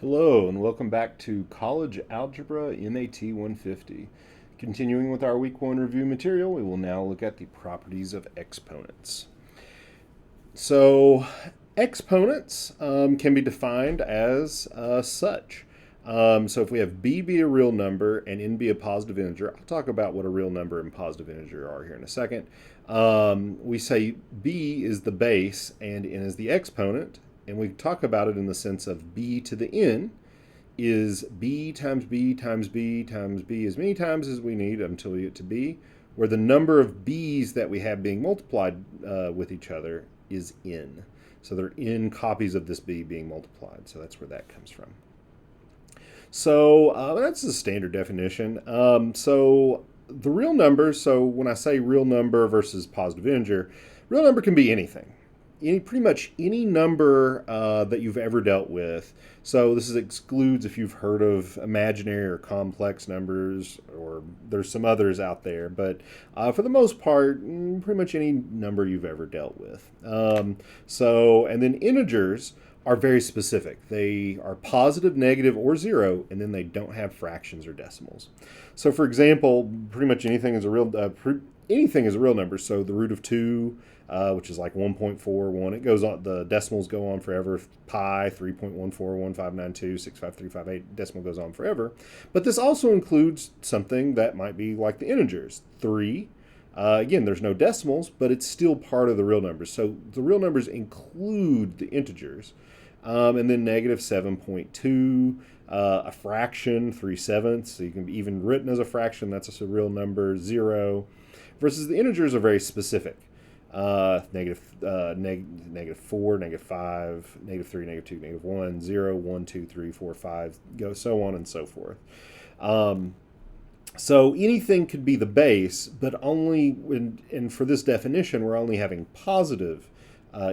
Hello, and welcome back to College Algebra MAT 150. Continuing with our Week 1 review material, we will now look at the properties of exponents. So, exponents can be defined as such. So, if we have b be a real number and n be a positive integer, I'll talk about what a real number and positive integer are here in a second. We say b is the base and n is the exponent, and we talk about it in the sense of b to the n is b times b times b times b as many times as we need until we get to b, where the number of b's that we have being multiplied with each other is n. So there are n copies of this b being multiplied. So that's where that comes from. So that's the standard definition. So the real number, so when I say real number versus positive integer, real number can be anything. Pretty much any number that you've ever dealt with. So this excludes if you've heard of imaginary or complex numbers, or there's some others out there. But for the most part, pretty much any number you've ever dealt with. And then integers are very specific. They are positive, negative, or zero, and then they don't have fractions or decimals. So, for example, pretty much anything is a real number. So the root of 2, which is like 1.41. It goes on. The decimals go on forever. Pi 3.141592 65358 decimal goes on forever. But this also includes something that might be like the integers. 3. Again, there's no decimals, but it's still part of the real numbers. So the real numbers include the integers. And then negative 7.2, a fraction, 3/7. So you can be even written as a fraction. That's just a real number. 0. Versus the integers are very specific. Negative 4, negative 5, negative 3, negative 2, negative 1, 0, 1, 2, 3, 4, 5, go so on and so forth. So anything could be the base, but only and for this definition, we're only having positive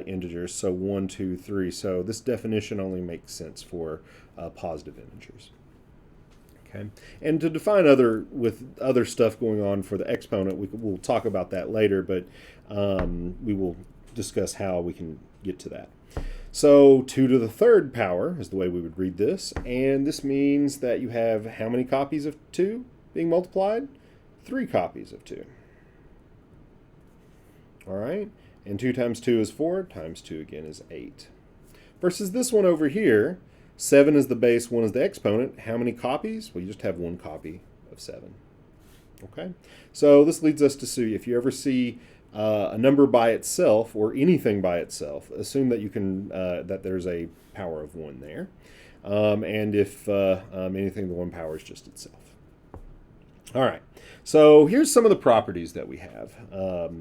integers, so 1, 2, 3. So this definition only makes sense for positive integers. Okay, and to define with other stuff going on for the exponent, we'll talk about that later, but we will discuss how we can get to that. So 2 to the third power is the way we would read this, and this means that you have how many copies of 2 being multiplied? 3 copies of 2. All right, and 2 times 2 is 4, times 2 again is 8. Versus this one over here, 7 is the base, 1 is the exponent. How many copies? Well, you just have 1 copy of 7. Okay, so this leads us to see if you ever see a number by itself or anything by itself, assume that you can that there's a power of 1 there, and if anything, the 1 power is just itself. All right, so here's some of the properties that we have.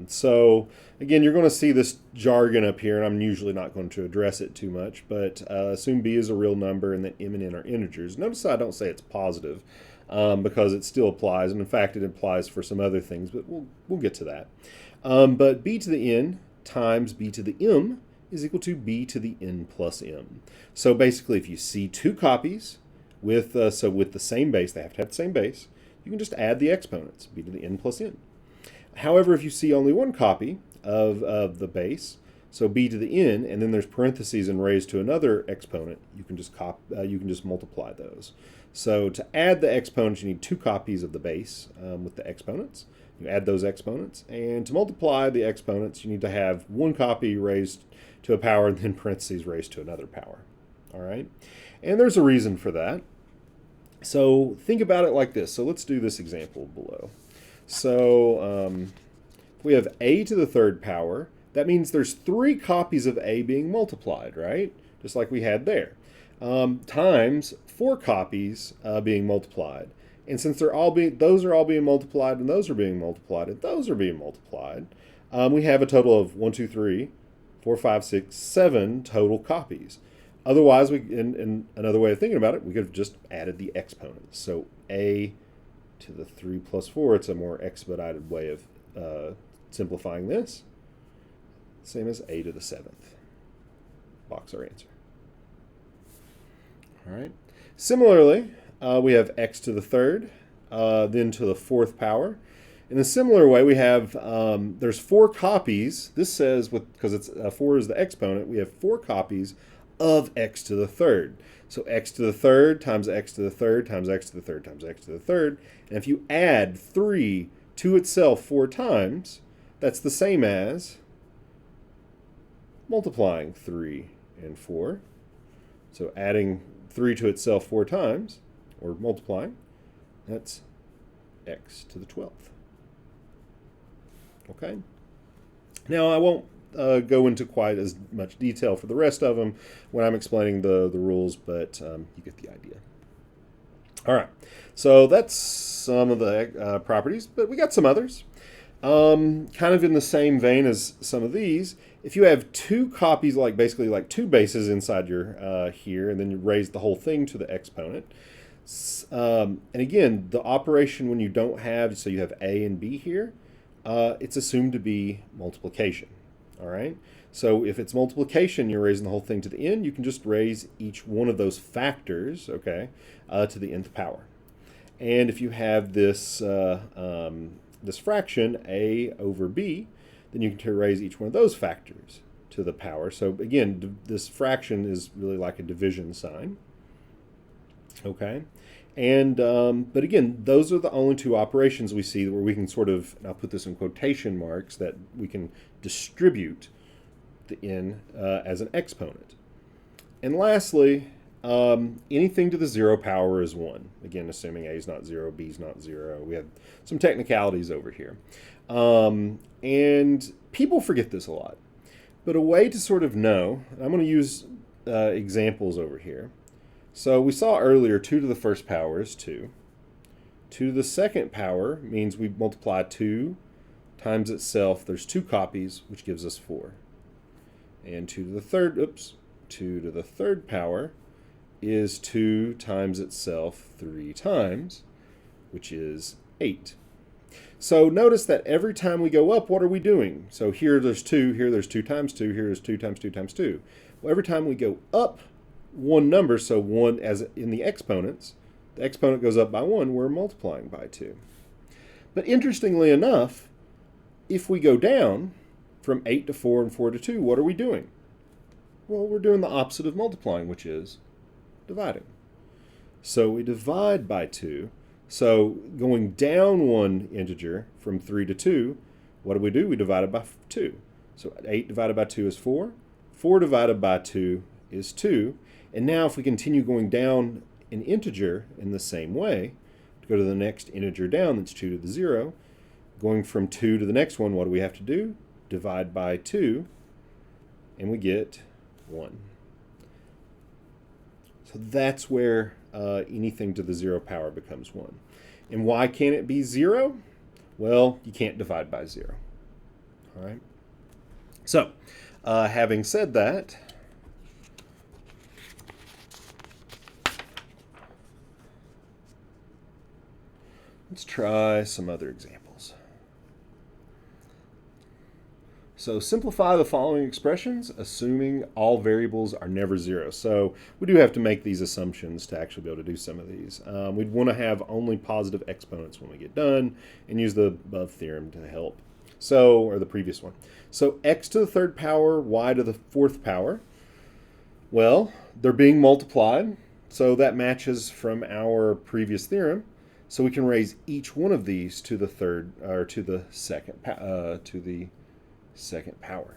So again, you're going to see this jargon up here, and I'm usually not going to address it too much, but assume b is a real number and that m and n are integers. Notice I don't say it's positive because it still applies, and in fact it applies for some other things, but we'll get to that. But b to the n times b to the m is equal to b to the n plus m. So basically, if you see 2 copies with the same base, they have to have the same base, you can just add the exponents, b to the n plus n. However, if you see only 1 copy of the base, so b to the n, and then there's parentheses and raised to another exponent, you can just multiply those. So to add the exponents, you need 2 copies of the base with the exponents. You add those exponents, and to multiply the exponents, you need to have 1 copy raised to a power and then parentheses raised to another power. All right, and there's a reason for that. So think about it like this. So let's do this example below. So if we have a to the third power, that means there's 3 copies of a being multiplied, right? Just like we had there. Times 4 copies being multiplied. And since those are all being multiplied, and those are being multiplied, and those are being multiplied, we have a total of 1, 2, 3, 4, 5, 6, 7 total copies. Otherwise, in another way of thinking about it, we could have just added the exponents. So a to the 3 plus 4, it's a more expedited way of simplifying this. Same as a to the 7th. Box our answer. All right. Similarly, we have x to the 3rd, then to the 4th power. In a similar way, we have, there's 4 copies. This says, because it's 4 is the exponent, we have 4 copies of x to the third. So x to the third times x to the third times x to the third times x to the third. And if you add 3 to itself 4 times, that's the same as multiplying 3 and 4. So adding 3 to itself 4 times, or multiplying, that's x to the 12th. Okay? Now, I won't go into quite as much detail for the rest of them when I'm explaining the rules, but you get the idea. All right, so that's some of the properties, but we got some others. Kind of in the same vein as some of these, if you have 2 copies, basically like 2 bases inside your here, and then you raise the whole thing to the exponent. And again, the operation when you don't have, so you have a and b here, it's assumed to be multiplication. All right. So if it's multiplication, you're raising the whole thing to the n. You can just raise each one of those factors, okay, to the nth power. And if you have this this fraction a over b, then you can raise each one of those factors to the power. So again, this fraction is really like a division sign. Okay. And but again, those are the only 2 operations we see where we can sort of, and I'll put this in quotation marks, that we can distribute the n as an exponent. And lastly, anything to the 0 power is 1. Again, assuming a is not 0, b is not 0. We have some technicalities over here. And people forget this a lot. But a way to sort of know, I'm going to use examples over here. So we saw earlier 2 to the first power is 2. 2 to the second power means we multiply 2 times itself. There's 2 copies, which gives us 4. And 2 to the third power is 2 times itself 3 times, which is 8. So notice that every time we go up, what are we doing? So here there's 2, here there's 2 times 2, here there's 2 times 2 times 2. Well, every time we go up one number, so 1 as in the exponents, the exponent goes up by 1, we're multiplying by 2. But interestingly enough, if we go down from 8 to 4 and 4 to 2, what are we doing? Well, we're doing the opposite of multiplying, which is dividing. So we divide by 2. So going down one integer from 3 to 2, what do? We divide it by 2. So 8 divided by 2 is 4. 4 divided by 2 is 2. And now if we continue going down an integer in the same way, to go to the next integer down, that's 2 to the 0, going from 2 to the next one, what do we have to do? Divide by 2, and we get 1. So that's where anything to the 0 power becomes 1. And why can't it be 0? Well, you can't divide by 0. All right. So, having said that, let's try some other examples. So simplify the following expressions, assuming all variables are never 0. So we do have to make these assumptions to actually be able to do some of these. We'd want to have only positive exponents when we get done and use the above theorem to help. So, or the previous one. So x to the third power, y to the fourth power. Well, they're being multiplied, so that matches from our previous theorem. So we can raise each one of these to the third, or to the second power.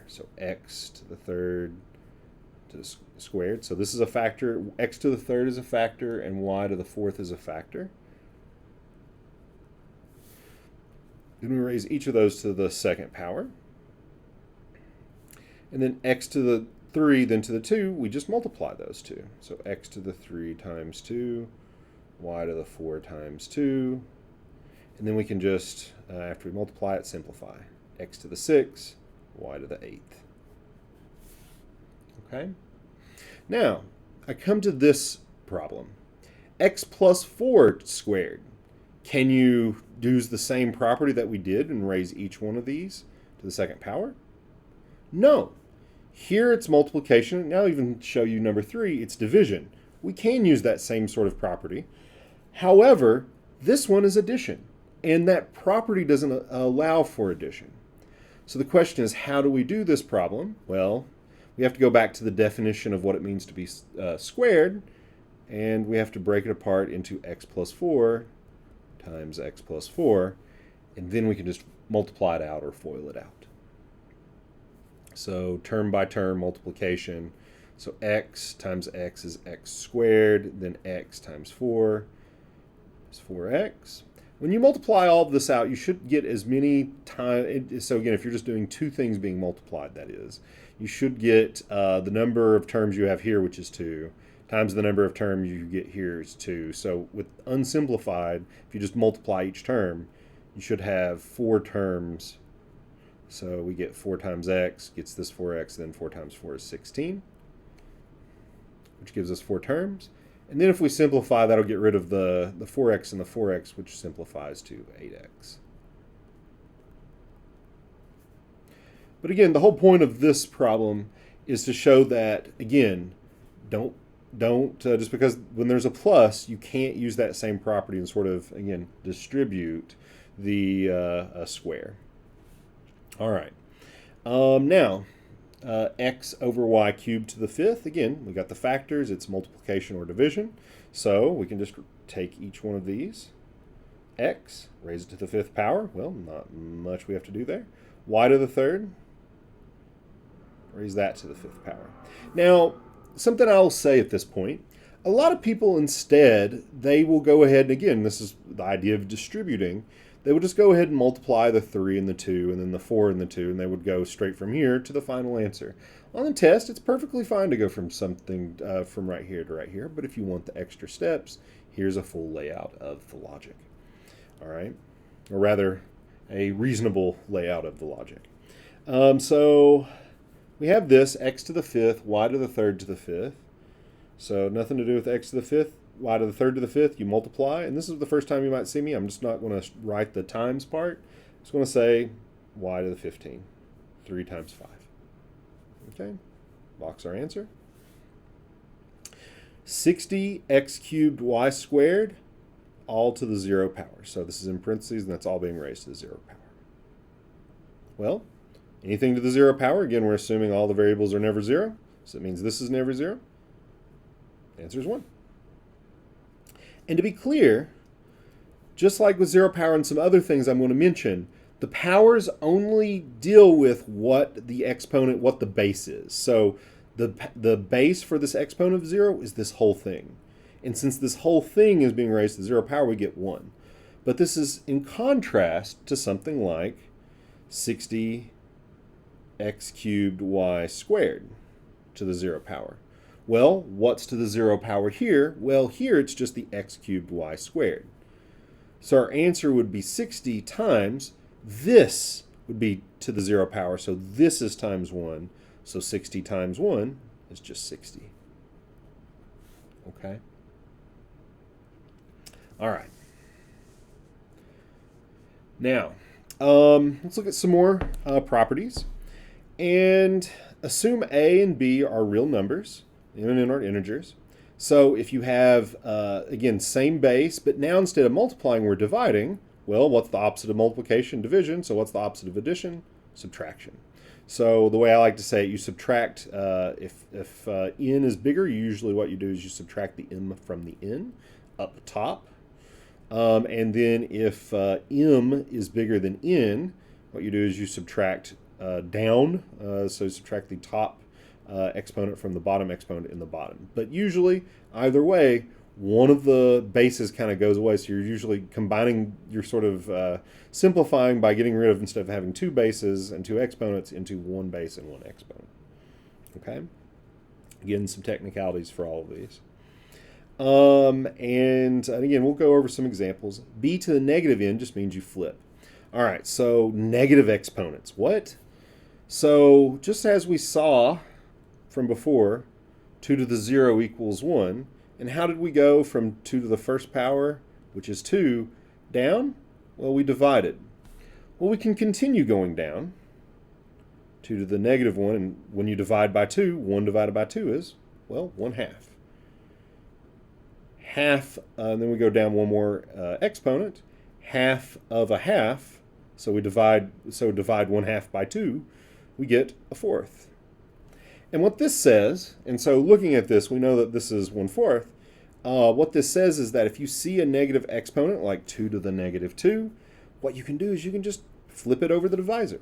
So x to the third to the squared. So this is a factor. X to the third is a factor, and y to the fourth is a factor. Then we raise each of those to the second power. And then x to the 3, then to the 2, we just multiply those two. So x to the 3 times 2, y to the 4 times 2. And then we can just, after we multiply it, simplify. X to the 6, y to the 8th. Okay? Now, I come to this problem. X plus 4 squared. Can you use the same property that we did and raise each one of these to the second power? No. Here it's multiplication. Now I'll even show you number 3, it's division. We can use that same sort of property. However, this one is addition, and that property doesn't allow for addition. So the question is, how do we do this problem? Well, we have to go back to the definition of what it means to be squared, and we have to break it apart into x plus 4 times x plus 4, and then we can just multiply it out or FOIL it out. So term by term multiplication. So x times x is x squared, then x times 4 is 4x. When you multiply all of this out, you should get as many times. So again, if you're just doing two things being multiplied, that is, you should get the number of terms you have here, which is 2, times the number of terms you get here is 2. So with unsimplified, if you just multiply each term, you should have 4 terms. So we get 4 times x gets this 4x, then 4 times 4 is 16, which gives us 4 terms. And then if we simplify, that'll get rid of the 4x and the 4x, which simplifies to 8x. But again, the whole point of this problem is to show that, again, don't just because when there's a plus, you can't use that same property and sort of, again, distribute the square. All right. Now, x over y cubed to the 5th. Again, we got the factors. It's multiplication or division. So we can just take each one of these. X, raise it to the 5th power. Well, not much we have to do there. Y to the 3rd, raise that to the 5th power. Now, something I'll say at this point, a lot of people instead, they will go ahead, and again, this is the idea of distributing, they would just go ahead and multiply the 3 and the 2 and then the 4 and the 2, and they would go straight from here to the final answer. On the test, it's perfectly fine to go from something from right here to right here, but if you want the extra steps, here's a full layout of the logic. All right? Or rather, a reasonable layout of the logic. So we have this, x to the 5th, y to the 3rd to the 5th. So nothing to do with x to the 5th. Y to the 3rd to the 5th, you multiply. And this is the first time you might see me. I'm just not going to write the times part. I'm just going to say y to the 15. 3 times 5. Okay, box our answer. 60x cubed y squared, all to the 0 power. So this is in parentheses, and that's all being raised to the 0 power. Well, anything to the 0 power, again, we're assuming all the variables are never 0. So it means this is never 0. The answer is 1. And to be clear, just like with 0 power and some other things I'm going to mention, the powers only deal with what the exponent, what the base is. So the base for this exponent of 0 is this whole thing. And since this whole thing is being raised to 0 power, we get 1. But this is in contrast to something like 60x cubed y squared to the 0 power. Well, what's to the 0 power here? Well, here it's just the x cubed y squared. So our answer would be 60 times this would be to the 0 power. So this is times 1. So 60 times 1 is just 60. Okay? All right. Now, let's look at some more properties. And assume a and b are real numbers. Even in our integers. So if you have, again, same base, but now instead of multiplying, we're dividing, well, what's the opposite of multiplication? Division. So what's the opposite of addition? Subtraction. So the way I like to say it, you subtract, if n is bigger, usually what you do is you subtract the m from the n up top. And then if m is bigger than n, what you do is you subtract down, so subtract the top exponent from the bottom exponent in the bottom. But usually, either way, one of the bases kind of goes away. So you're usually combining, you're sort of simplifying by getting rid of, instead of having 2 bases and 2 exponents, into 1 base and 1 exponent. Okay? Again, some technicalities for all of these. And again, we'll go over some examples. B to the negative n just means you flip. All right, so negative exponents. What? So just as we saw from before, 2 to the 0 equals 1. And how did we go from 2 to the 1st power, which is 2, down? Well, we divided. Well, we can continue going down. 2 to the negative 1, and when you divide by 2, 1 divided by 2 is, well, 1/2. Half, then we go down one more exponent. Half of a half, so divide 1/2 by 2, we get 1/4. And what this says, and so looking at this, we know that this is 1/4. What this says is that if you see a negative exponent, like 2 to the negative 2, what you can do is you can just flip it over the divisor.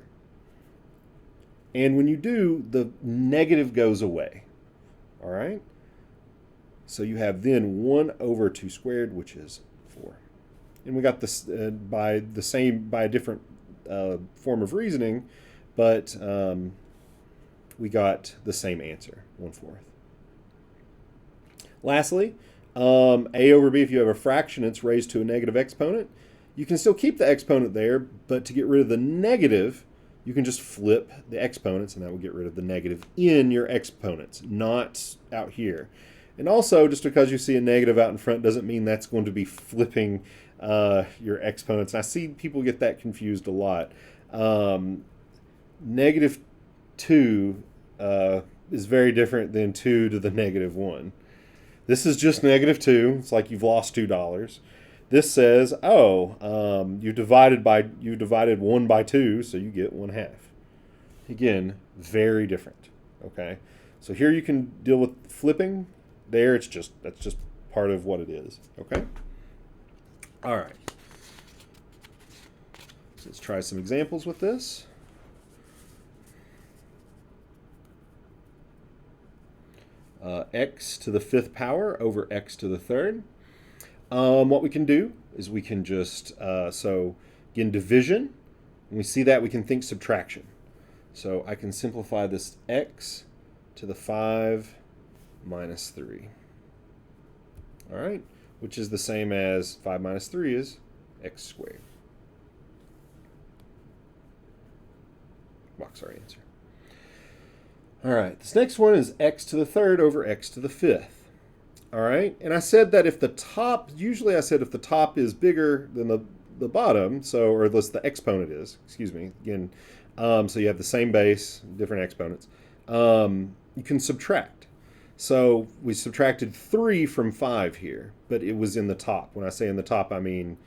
And when you do, the negative goes away. All right? So you have then 1 over 2 squared, which is 4. And we got this by a different form of reasoning, but we got the same answer, 1/4. Lastly, a over b, if you have a fraction, it's raised to a negative exponent. You can still keep the exponent there, but to get rid of the negative, you can just flip the exponents, and that will get rid of the negative in your exponents, not out here. And also, just because you see a negative out in front doesn't mean that's going to be flipping your exponents. I see people get that confused a lot. Negative 2 is very different than 2 to the negative 1. This is just negative 2. It's like you've lost $2. This says, you divided 1 by 2, so you get 1/2. Again, very different. Okay, so here you can deal with flipping. There, that's just part of what it is. Okay. All right. So let's try some examples with this. X to the 5th power over x to the 3rd. What we can do is we can just, so again, division. When we see that, we can think subtraction. So I can simplify this x to the 5 minus 3. All right, which is the same as 5 minus 3 is x squared. Box our answer. All right, this next one is x to the 3rd over x to the 5th. All right, and I said that if the top, usually I said if the top is bigger than the bottom, so, or at least the exponent is, excuse me, again, so you have the same base, different exponents, you can subtract. So we subtracted 3 from 5 here, but it was in the top. When I say in the top, I mean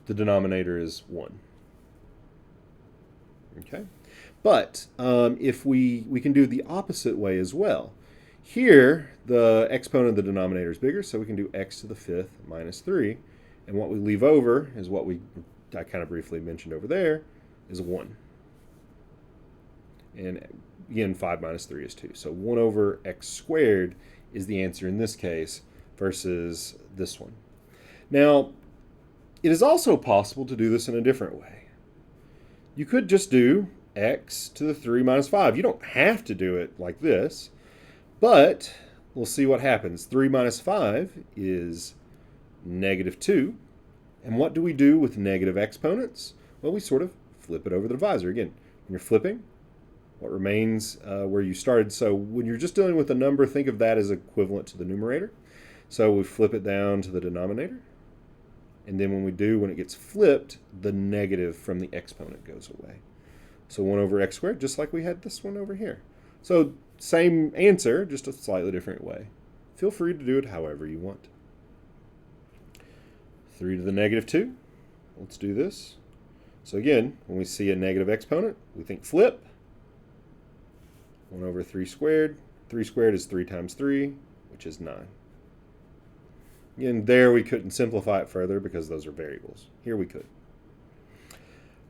the denominator is 1. Okay, but if we can do the opposite way as well. Here, the exponent of the denominator is bigger, so we can do x to the 5th minus 3. And what we leave over is what I kind of briefly mentioned over there, is 1. And again, 5 minus 3 is 2. So 1 over x squared is the answer in this case versus this one. Now, it is also possible to do this in a different way. You could just do x to the 3 minus 5. You don't have to do it like this. But we'll see what happens. 3 minus 5 is negative 2. And what do we do with negative exponents? Well, we sort of flip it over the divisor. Again, when you're flipping, what remains where you started. So when you're just dealing with a number, think of that as equivalent to the numerator. So we flip it down to the denominator. And then when it gets flipped, the negative from the exponent goes away. So 1 over x squared, just like we had this one over here. So same answer, just a slightly different way. Feel free to do it however you want. 3 to the negative 2. Let's do this. So again, when we see a negative exponent, we think flip. 1 over 3 squared. 3 squared is 3 times 3, which is 9. Again, there we couldn't simplify it further because those are variables. Here we could.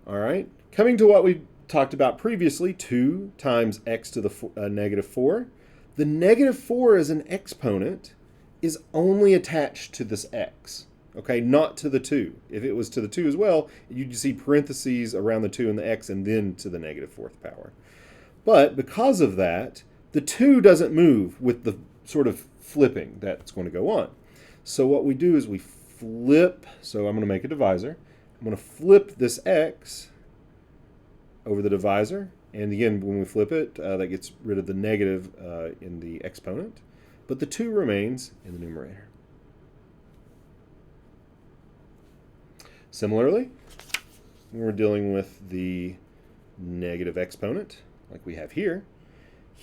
All right, coming to what we talked about previously, 2 times x to the negative 4. The negative 4 as an exponent is only attached to this x, okay, not to the 2. If it was to the 2 as well, you'd see parentheses around the 2 and the x and then to the negative 4th power. But because of that, the 2 doesn't move with the sort of flipping that's going to go on. So what we do is we flip, so I'm going to make a divisor. I'm going to flip this x over the divisor, and again, when we flip it, that gets rid of the negative in the exponent, but the 2 remains in the numerator. Similarly, when we're dealing with the negative exponent, like we have here,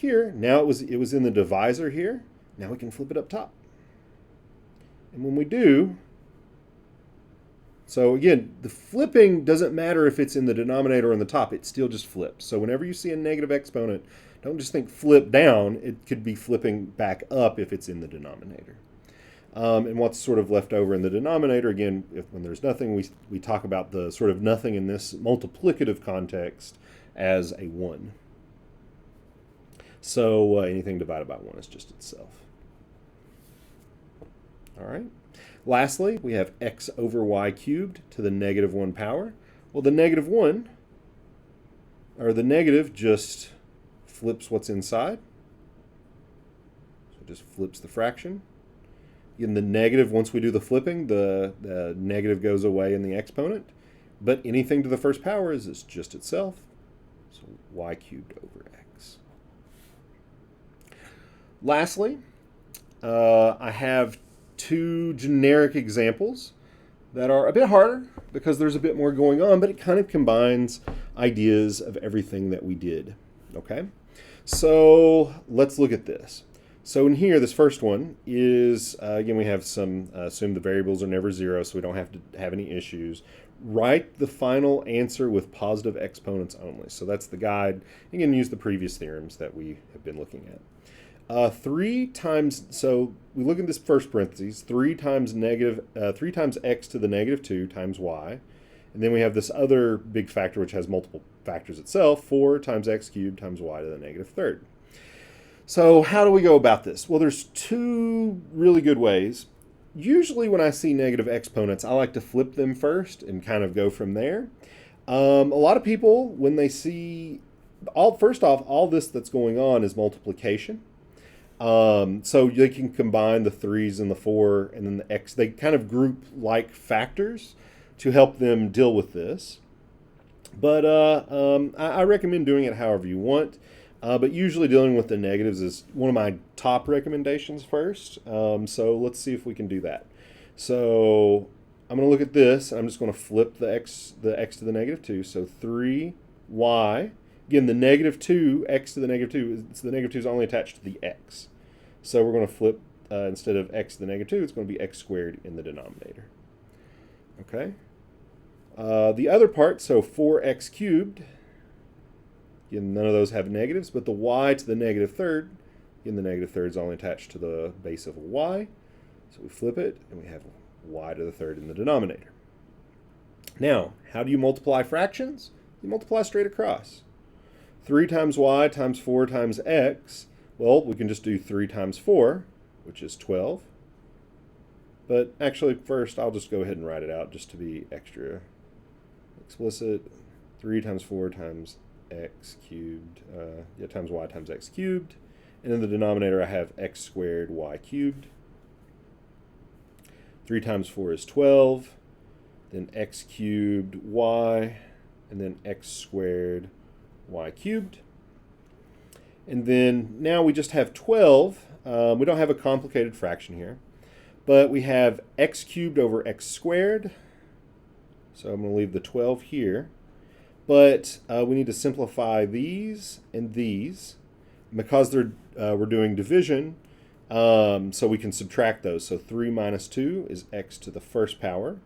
now it was in the divisor here, now we can flip it up top. And when we do, so again, the flipping doesn't matter if it's in the denominator or in the top, it still just flips. So whenever you see a negative exponent, Don't just think flip down. It could be flipping back up if it's in the denominator. And what's sort of left over in the denominator, again, when there's nothing, we talk about the sort of nothing in this multiplicative context as a 1. So anything divided by 1 is just itself. All right. Lastly, we have x over y cubed to the negative 1 power. Well, the negative 1, or the negative, just flips what's inside. So it just flips the fraction. In the negative, once we do the flipping, the negative goes away in the exponent. But anything to the first power is just itself. So y cubed over x. Lastly, I have 2 generic examples that are a bit harder because there's a bit more going on, but it kind of combines ideas of everything that we did. Okay? So let's look at this. So in here, this first one is, again, we have some, assume the variables are never 0, so we don't have to have any issues. Write the final answer with positive exponents only. So that's the guide. You can use the previous theorems that we have been looking at. 3 times, so we look at this first parentheses, 3 times x to the negative 2 times y. And then we have this other big factor which has multiple factors itself, 4 times x cubed times y to the negative third. So how do we go about this? Well, there's 2 really good ways. Usually when I see negative exponents, I like to flip them first and kind of go from there. A lot of people, when they see, first off, all this that's going on is multiplication. So they can combine the 3's and the 4 and then the x. They kind of group like factors to help them deal with this. But I recommend doing it however you want. But usually dealing with the negatives is one of my top recommendations first. So let's see if we can do that. So I'm going to look at this. I'm just going to flip the x to the negative 2. So 3y. Again, the negative 2, x to the negative 2, the negative 2 is only attached to the x. So we're going to flip, instead of x to the negative 2, it's going to be x squared in the denominator. Okay? The other part, so 4x cubed, again, none of those have negatives, but the y to the negative third, again, the negative third is only attached to the base of a y. So we flip it, and we have y to the third in the denominator. Now, how do you multiply fractions? You multiply straight across. 3 times y times 4 times x, well, we can just do 3 times 4, which is 12. But actually, first, I'll just go ahead and write it out just to be extra explicit. 3 times 4 times x cubed, times y times x cubed. And in the denominator, I have x squared y cubed. 3 times 4 is 12. Then x cubed y, and then x squared y cubed. And then now we just have 12. We don't have a complicated fraction here, but we have x cubed over x squared. So I'm going to leave the 12 here. But we need to simplify these and these. Because we're doing division, so we can subtract those. So 3 minus 2 is x to the first power.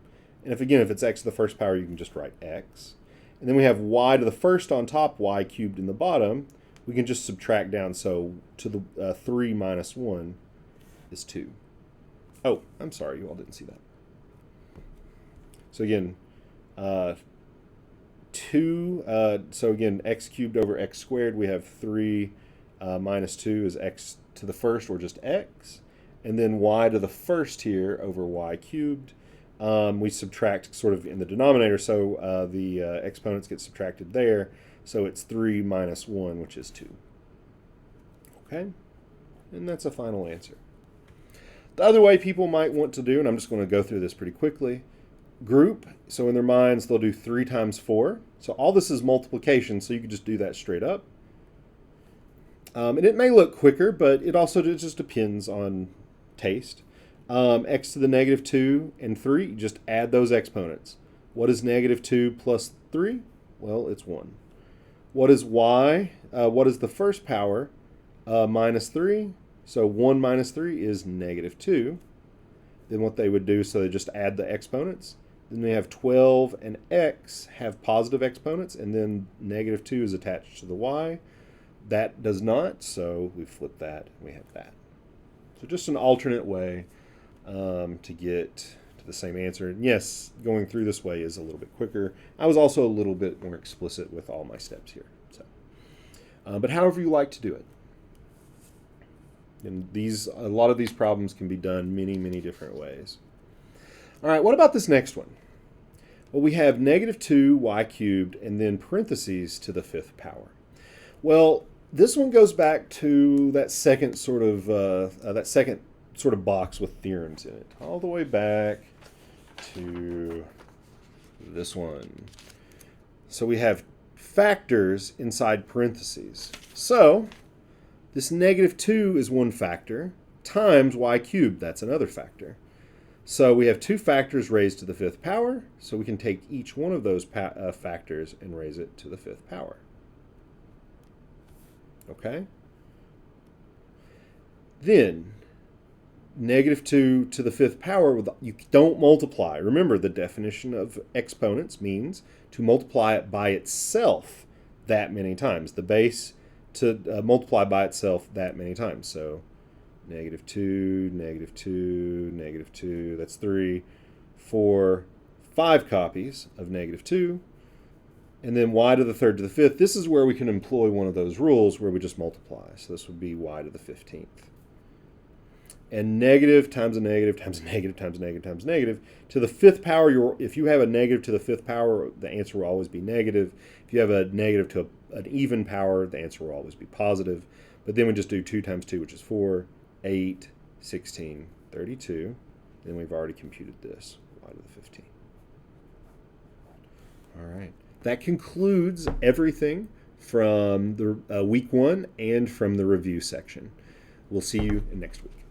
And if it's x to the first power, you can just write x. And then we have y to the first on top, y cubed in the bottom. We can just subtract down. So to the 3 minus 1 is 2. Oh, I'm sorry, you all didn't see that. So again, 2. So again, x cubed over x squared. We have 3 minus 2 is x to the first, or just x. And then y to the first here over y cubed. We subtract sort of in the denominator, so the exponents get subtracted there. So it's 3 minus 1, which is 2. Okay? And that's a final answer. The other way people might want to do, and I'm just going to go through this pretty quickly, group. So in their minds, they'll do 3 times 4. So all this is multiplication, so you can just do that straight up. And it may look quicker, but it also just depends on taste. X to the negative 2 and 3, you just add those exponents. What is negative 2 plus 3? Well, it's 1. What is y? What is the first power? Minus 3. So 1 minus 3 is negative 2. Then what they would do, so they just add the exponents. Then we have 12 and x have positive exponents, and then negative 2 is attached to the y. that does not, so we flip that, and we have that. So just an alternate way to get to the same answer. And yes, going through this way is a little bit quicker. I was also a little bit more explicit with all my steps here. So, but however you like to do it. And a lot of these problems can be done many, many different ways. All right, what about this next one? Well, we have negative 2y cubed and then parentheses to the 5th power. Well, this one goes back to that second sort of box with theorems in it, all the way back to this one. So we have factors inside parentheses. So this negative 2 is one factor times y cubed. That's another factor. So we have two factors raised to the 5th power. So we can take each one of those factors and raise it to the 5th power. Okay? Then negative 2 to the 5th power, you don't multiply. Remember, the definition of exponents means to multiply it by itself that many times. The base to multiply by itself that many times. So negative 2, negative 2, negative 2, that's 3, 4, 5 copies of negative 2. And then y to the 3rd to the 5th. This is where we can employ one of those rules where we just multiply. So this would be y to the 15th. And negative times a negative times a negative times a negative times a negative. To the 5th power, if you have a negative to the 5th power, the answer will always be negative. If you have a negative to an even power, the answer will always be positive. But then we just do 2 times 2, which is 4, 8, 16, 32. Then we've already computed this, y to the 15. All right. That concludes everything from the week 1 and from the review section. We'll see you next week.